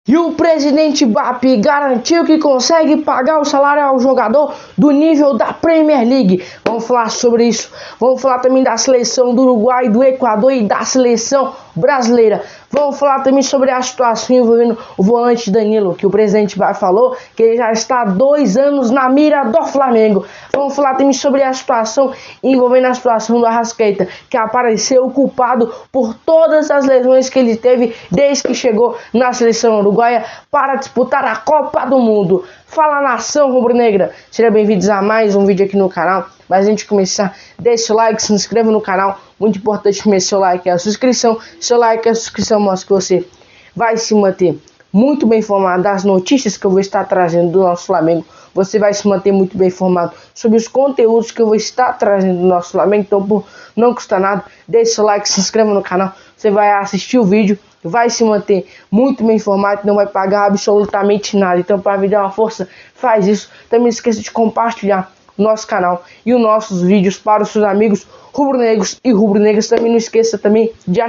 E o presidente BAP garantiu que consegue pagar o salário ao jogador do nível da Premier League. Vamos falar sobre isso. Vamos falar também da seleção do Uruguai, do Equador e da seleção brasileira. Vamos falar também sobre a situação envolvendo o volante Danilo, que o presidente BAP falou que ele já está há 2 anos na mira do Flamengo. Vamos falar também sobre a situação envolvendo a situação do Arrascaeta, que apareceu culpado por todas as lesões que ele teve desde que chegou na seleção uruguaia para disputar a Copa do Mundo. Fala, nação rubro-negra, sejam bem-vindos a mais um vídeo aqui no canal. Mas antes de começar, deixa o like, se inscreva no canal. Muito importante comer seu like e a subscrição. Seu like e a subscrição mostra que você vai se manter muito bem informado das notícias que eu vou estar trazendo do nosso Flamengo. Você vai se manter muito bem informado sobre os conteúdos que eu vou estar trazendo do nosso Flamengo. Então, por não custa nada, deixa seu like, se inscreva no canal. Você vai assistir o vídeo, vai se manter muito bem informado, não vai pagar absolutamente nada. Então, para me dar uma força, faz isso. Também não esqueça de compartilhar o nosso canal e os nossos vídeos para os seus amigos rubro-negros e rubro-negras. Também não esqueça também de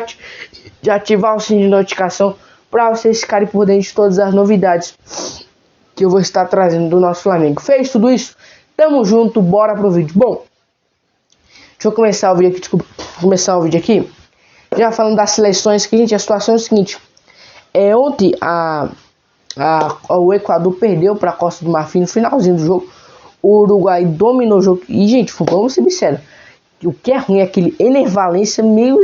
ativar o sininho de notificação para vocês ficarem por dentro de todas as novidades que eu vou estar trazendo do nosso Flamengo. Fez tudo isso? Tamo junto, bora pro vídeo. Bom, deixa eu começar o vídeo aqui, já falando das seleções, que, gente, a situação é o seguinte. Ontem o Equador perdeu para a Costa do Marfim no finalzinho do jogo. O Uruguai dominou o jogo. E, gente, vamos ser sinceros, o que é ruim é aquele Ener Valencia, meio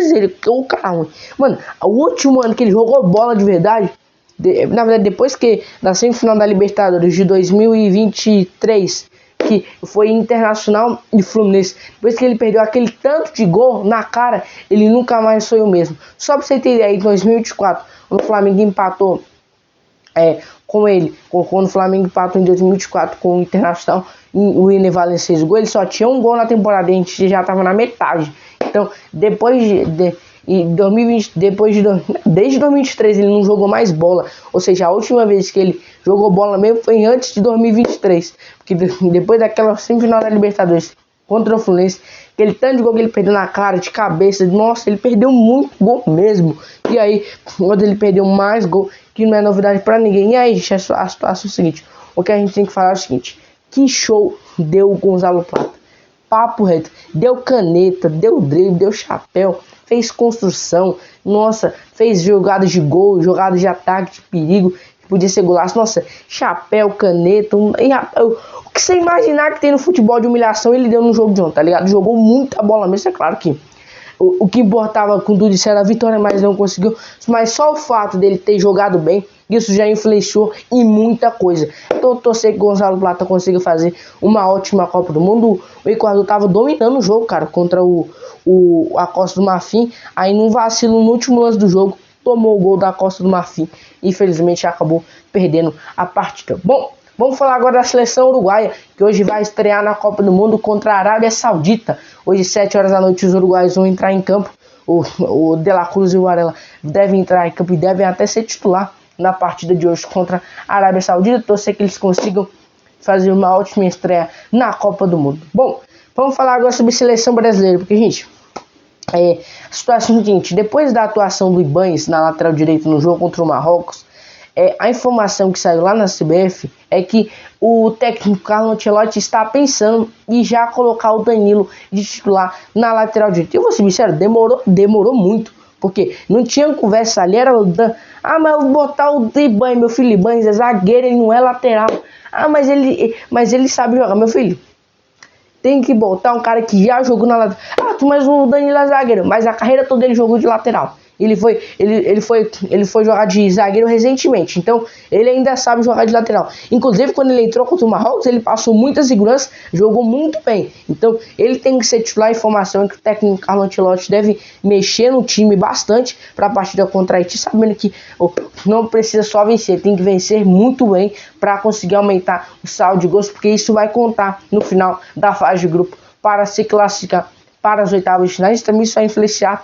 o cara ruim. Mano, o último ano que ele jogou bola de verdade, na verdade, depois que na semifinal da Libertadores de 2023, que foi Internacional e Fluminense, depois que ele perdeu aquele tanto de gol na cara, ele nunca mais foi o mesmo. Só pra você ter ideia, em 2024, quando o Flamengo empatou quando o Flamengo empatou em 2024 com o Internacional, o Ener Valencia fez gol, ele só tinha um gol na temporada, a gente já tava na metade. Então, desde 2023 ele não jogou mais bola. Ou seja, a última vez que ele jogou bola mesmo foi antes de 2023. Porque depois daquela semifinal da Libertadores contra o Fluminense, aquele tanto de gol que ele perdeu na cara, de cabeça, nossa, ele perdeu muito gol mesmo. E aí, quando ele perdeu mais gol, que não é novidade pra ninguém. E aí, gente, a situação é o seguinte: o que a gente tem que falar é o seguinte: que show deu o Gonzalo Plata. Papo reto, deu caneta, deu drible, deu chapéu, fez construção, nossa, fez jogadas de gol, jogadas de ataque, de perigo, que podia ser golaço, nossa, chapéu, caneta, o que você imaginar que tem no futebol de humilhação, ele deu no jogo de ontem, tá ligado? Jogou muita bola mesmo, é claro que o que importava com tudo isso era a vitória, mas não conseguiu. Mas só o fato dele ter jogado bem, isso já influenciou em muita coisa. Então eu torcer que o Gonzalo Plata consiga fazer uma ótima Copa do Mundo. O Equador estava dominando o jogo, cara, contra a Costa do Marfim. Aí num vacilo no último lance do jogo, tomou o gol da Costa do Marfim. Infelizmente acabou perdendo a partida. Bom, vamos falar agora da seleção uruguaia, que hoje vai estrear na Copa do Mundo contra a Arábia Saudita. Hoje, 7 horas da noite, os uruguaios vão entrar em campo. O De La Cruz e o Varela devem entrar em campo e devem até ser titular na partida de hoje contra a Arábia Saudita. Torcer que eles consigam fazer uma ótima estreia na Copa do Mundo. Bom, vamos falar agora sobre a seleção brasileira, porque, gente, a situação é a seguinte: depois da atuação do Ibáñez na lateral direita no jogo contra o Marrocos, a informação que saiu lá na CBF é que o técnico Carlo Ancelotti está pensando em já colocar o Danilo de titular na lateral direita. Eu vou ser sincero, demorou muito, porque não tinha conversa ali, era o Dan. Mas eu vou botar o Ibáñez, meu filho. Ibáñez é zagueiro, ele não é lateral. Mas ele sabe jogar, meu filho. Tem que botar um cara que já jogou na lateral. Mas o Danilo é zagueiro, mas a carreira toda ele jogou de lateral. Ele foi jogar de zagueiro recentemente, então ele ainda sabe jogar de lateral. Inclusive, quando ele entrou contra o Marrocos, ele passou muita segurança, jogou muito bem. Então ele tem que ser titular. A informação é que o técnico Carlo Ancelotti deve mexer no time bastante para a partida contra a Haiti, sabendo que não precisa só vencer, tem que vencer muito bem para conseguir aumentar o saldo de gols, porque isso vai contar no final da fase de grupo para se classificar para as oitavas de finais. Também isso vai influenciar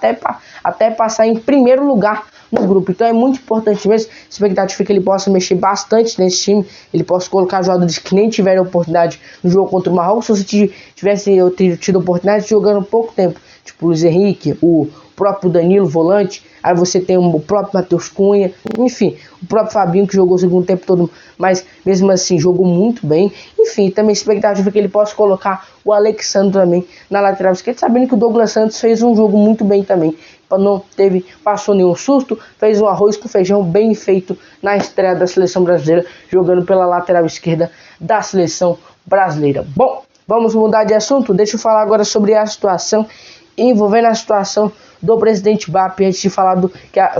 até passar em primeiro lugar no grupo. Então é muito importante mesmo. A expectativa é que ele possa mexer bastante nesse time, ele possa colocar jogadores que nem tiveram oportunidade no jogo contra o Marrocos. Se você tivesse tido oportunidade jogando pouco tempo, tipo o Luiz Henrique, o próprio Danilo, volante, aí você tem o próprio Matheus Cunha, enfim, o próprio Fabinho que jogou o segundo tempo todo, mas mesmo assim jogou muito bem. Enfim, também expectativa que ele possa colocar o Alexandre também na lateral esquerda, sabendo que o Douglas Santos fez um jogo muito bem também. Não passou nenhum susto, fez um arroz com feijão bem feito na estreia da seleção brasileira, jogando pela lateral esquerda da seleção brasileira. Bom, vamos mudar de assunto, deixa eu falar agora sobre a situação, envolvendo a situação do presidente BAP, antes de falar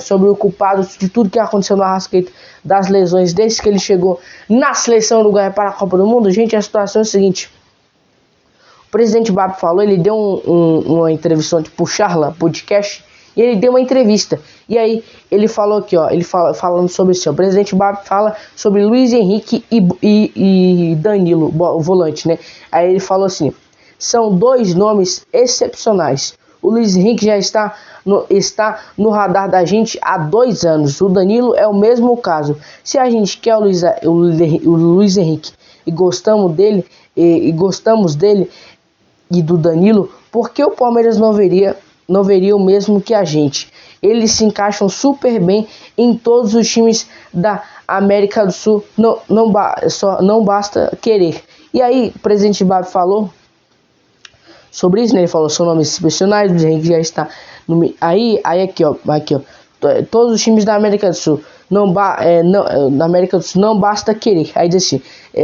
sobre o culpado de tudo que aconteceu no Arrascaeta, das lesões, desde que ele chegou na seleção uruguaia para a Copa do Mundo. Gente, a situação é a seguinte: o presidente BAP falou, ele deu uma entrevista tipo Charla Podcast, e ele deu uma entrevista, e aí ele falou aqui, ó, falando sobre isso, o presidente BAP fala sobre Luiz Henrique e Danilo, o volante, né? Aí ele falou assim: são dois nomes excepcionais. O Luiz Henrique já está no radar da gente há 2 anos. O Danilo é o mesmo caso. Se a gente quer o Luiz Henrique e gostamos dele e do Danilo, por que o Palmeiras não veria o mesmo que a gente? Eles se encaixam super bem em todos os times da América do Sul. Não basta querer. E aí, o presidente BAP falou sobre isso, né? Ele falou: são nomes excepcionais, o Luiz Henrique já está aí aqui, ó, todos os times da América do Sul, na América do Sul não basta querer. Aí diz assim: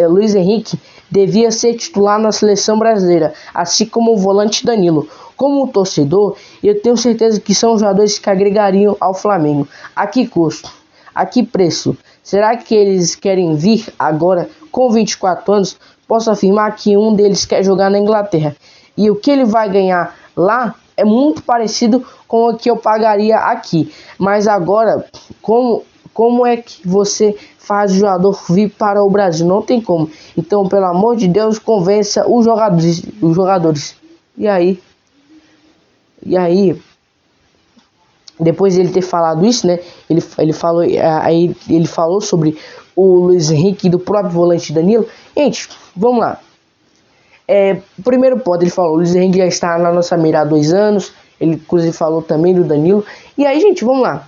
Luiz Henrique devia ser titular na seleção brasileira, assim como o volante Danilo. Como torcedor, eu tenho certeza que são jogadores que agregariam ao Flamengo. A que custo? A que preço? Será que eles querem vir agora com 24 anos? Posso afirmar que um deles quer jogar na Inglaterra, e o que ele vai ganhar lá é muito parecido com o que eu pagaria aqui. Mas agora, como é que você faz o jogador vir para o Brasil? Não tem como. Então, pelo amor de Deus, convença os jogadores. E aí, depois de ele ter falado isso, né? Ele falou sobre o Luiz Henrique e do próprio volante Danilo. Gente, vamos lá. Primeiro ponto, ele falou: o Luiz Henrique já está na nossa mira há 2 anos. Ele inclusive falou também do Danilo. E aí, gente, vamos lá.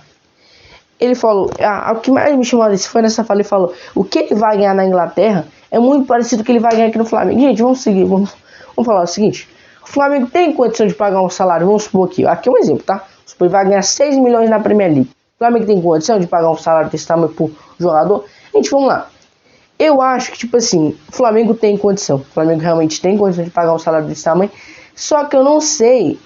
Ele falou, o que mais me chamou a atenção foi nessa fala. Ele falou: o que ele vai ganhar na Inglaterra é muito parecido com o que ele vai ganhar aqui no Flamengo. Gente, vamos seguir, vamos falar o seguinte: o Flamengo tem condição de pagar um salário, vamos supor aqui é um exemplo, tá? Ele vai ganhar 6 milhões na Premier League. O Flamengo tem condição de pagar um salário desse tamanho por jogador? Gente, vamos lá. Eu acho que, tipo assim, o Flamengo tem condição. O Flamengo realmente tem condição de pagar um salário desse tamanho. Só que eu não sei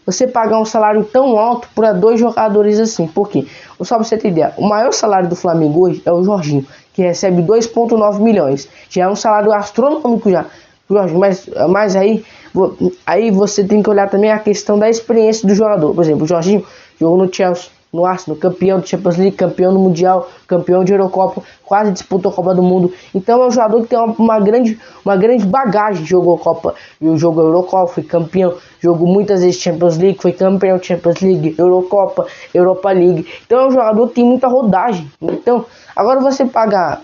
você pagar um salário tão alto para 2 jogadores assim. Por quê? Só pra você ter ideia, o maior salário do Flamengo hoje é o Jorginho, que recebe 2,9 milhões. Já é um salário astronômico já. Jorginho, mas aí você tem que olhar também a questão da experiência do jogador. Por exemplo, o Jorginho jogou no Chelsea, no Arsenal, campeão do Champions League, campeão do Mundial, campeão de Eurocopa, quase disputou a Copa do Mundo. Então é um jogador que tem uma grande bagagem. Jogou Eurocopa, foi campeão, jogou muitas vezes Champions League, foi campeão de Champions League, Eurocopa, Europa League. Então é um jogador que tem muita rodagem. Então, agora você pagar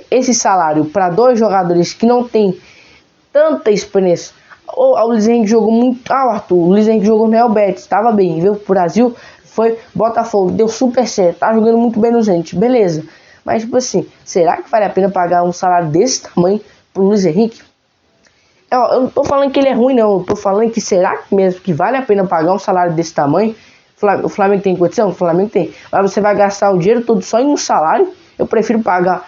esse salário para 2 jogadores que não tem tanta experiência. O Luiz Henrique jogou muito. Arthur, o Luiz Henrique jogou no Real Betis, estava bem, viu? Pro Brasil, foi Botafogo, deu super certo, tá jogando muito bem no Zenit, beleza. Mas, tipo assim, será que vale a pena pagar um salário desse tamanho pro Luiz Henrique? Eu não tô falando que ele é ruim, não. Eu tô falando que será que mesmo que vale a pena pagar um salário desse tamanho? O Flamengo tem condição? O Flamengo tem. Mas você vai gastar o dinheiro todo só em um salário? Eu prefiro pagar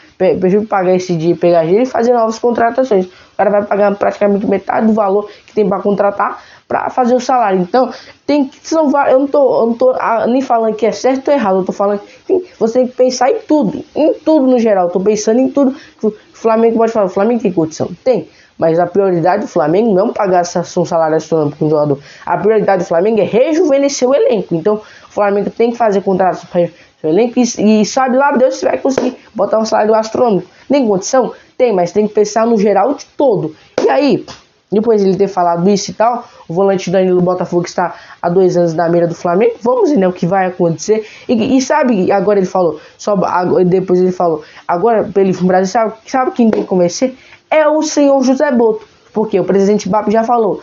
esse dia, pegar dinheiro e fazer novas contratações. O cara vai pagar praticamente metade do valor que tem para contratar para fazer o salário. Então, eu não tô nem falando que é certo ou errado. Eu tô falando que você tem que pensar em tudo no geral. Eu tô pensando em tudo que o Flamengo pode falar. O Flamengo tem condição? Tem. Mas a prioridade do Flamengo não é pagar um salário astronômico com o jogador. A prioridade do Flamengo é rejuvenescer o elenco. Então, o Flamengo tem que fazer contratos para o elenco e sabe lá Deus se vai conseguir botar um salário astronômico. Nem condição? Tem, mas tem que pensar no geral de todo. E aí, depois de ele ter falado isso e tal, o volante Danilo Botafogo está há 2 anos na mira do Flamengo. Vamos ver, né, o que vai acontecer. E sabe, agora ele falou, depois ele falou, agora pelo Brasil, sabe quem tem que convencer? É o senhor José Boto. Porque o presidente BAP já falou.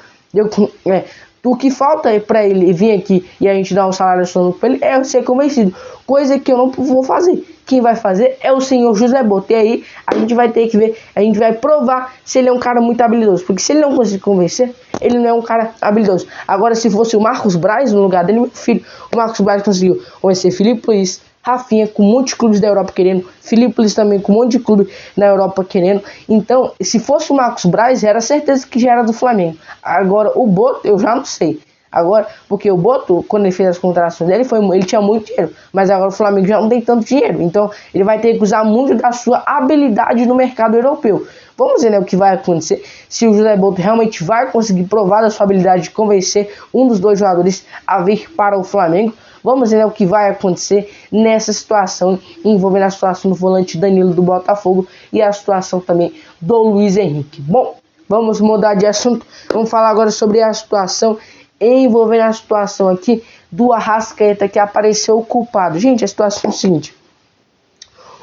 O que falta é para ele vir aqui e a gente dar um salário astronomônico para ele é ser convencido, coisa que eu não vou fazer. Quem vai fazer é o senhor José Boto. E aí a gente vai ter que ver, a gente vai provar se ele é um cara muito habilidoso. Porque se ele não conseguir convencer, ele não é um cara habilidoso. Agora, se fosse o Marcos Braz no lugar dele, meu filho, o Marcos Braz conseguiu convencer Filipe Luís, Rafinha, com um monte de clubes da Europa querendo, Filipe Luís também com um monte de clube na Europa querendo. Então, se fosse o Marcos Braz, era certeza que já era do Flamengo. Agora, o Boto, eu já não sei. Agora, porque o Boto, quando ele fez as contratações dele, ele tinha muito dinheiro, mas agora o Flamengo já não tem tanto dinheiro, então ele vai ter que usar muito da sua habilidade no mercado europeu. Vamos ver, né, o que vai acontecer, se o José Boto realmente vai conseguir provar da sua habilidade de convencer um dos dois jogadores a vir para o Flamengo. Vamos ver, né, o que vai acontecer nessa situação, envolvendo a situação do volante Danilo do Botafogo e a situação também do Luiz Henrique. Bom, vamos mudar de assunto, vamos falar agora sobre a situação envolvendo a situação aqui do Arrascaeta, que apareceu o culpado. Gente, a situação é a seguinte: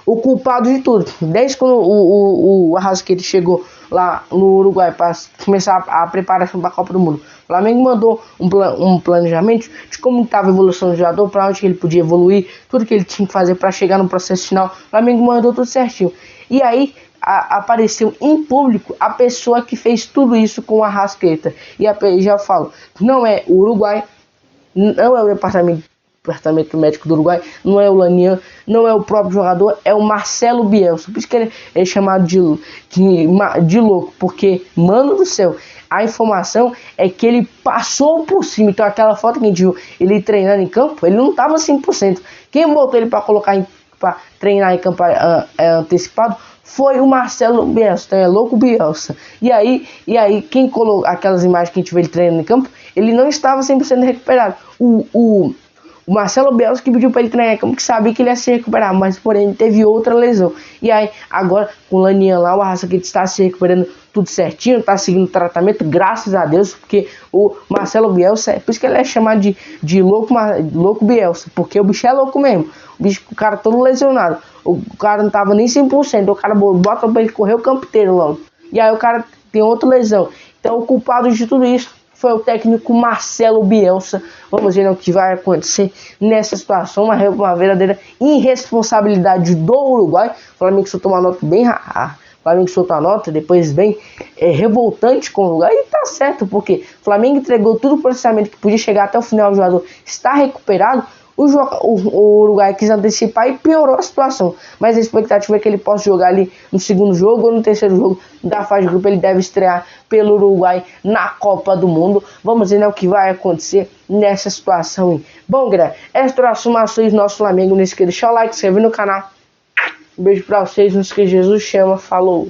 o culpado de tudo, desde quando o Arrascaeta chegou lá no Uruguai para começar a preparação para a Copa do Mundo, o Flamengo mandou um planejamento de como estava a evolução do jogador, para onde ele podia evoluir, tudo que ele tinha que fazer para chegar no processo final. O Flamengo mandou tudo certinho. E aí apareceu em público a pessoa que fez tudo isso com o Arrascaeta. E já falo, não é o Uruguai, não é o departamento médico do Uruguai, não é o Lanian, não é o próprio jogador, é o Marcelo Bielsa. Por isso que ele é chamado de louco, porque, mano do céu, a informação é que ele passou por cima. Então aquela foto que a gente viu ele treinando em campo, ele não estava 100%. Quem botou ele para colocar para treinar em campo antecipado foi o Marcelo Bielsa, então é louco Bielsa. E aí quem colocou aquelas imagens que a gente vê ele treinando em campo, ele não estava 100% recuperado. O Marcelo Bielsa que pediu para ele treinar em campo, que sabia que ele ia se recuperar, mas porém ele teve outra lesão. E aí agora com o Lanian lá, o Arrascaeta está se recuperando tudo certinho, está seguindo o tratamento, graças a Deus, porque o Marcelo Bielsa, é por isso que ele é chamado de louco Bielsa, porque o bicho é louco mesmo. O cara todo lesionado, o cara não tava nem 100%, o cara bota pra ele correr o campo inteiro logo. E aí o cara tem outra lesão. Então o culpado de tudo isso foi o técnico Marcelo Bielsa. Vamos ver, né, o que vai acontecer nessa situação, uma verdadeira irresponsabilidade do Uruguai. O Flamengo soltou uma nota bem rara. O Flamengo soltou a nota, depois bem revoltante com o Uruguai, e tá certo, porque o Flamengo entregou todo o processamento que podia chegar até o final, o jogador está recuperado. O Uruguai quis antecipar e piorou a situação, mas a expectativa é que ele possa jogar ali no segundo jogo ou no terceiro jogo da fase de grupo. Ele deve estrear pelo Uruguai na Copa do Mundo. Vamos ver, né, o que vai acontecer nessa situação aí. Bom, galera, estas transformações do nosso Flamengo. Não esqueça de deixar o like, se inscrever no canal. Um beijo pra vocês, não esqueça, Jesus chama, falou!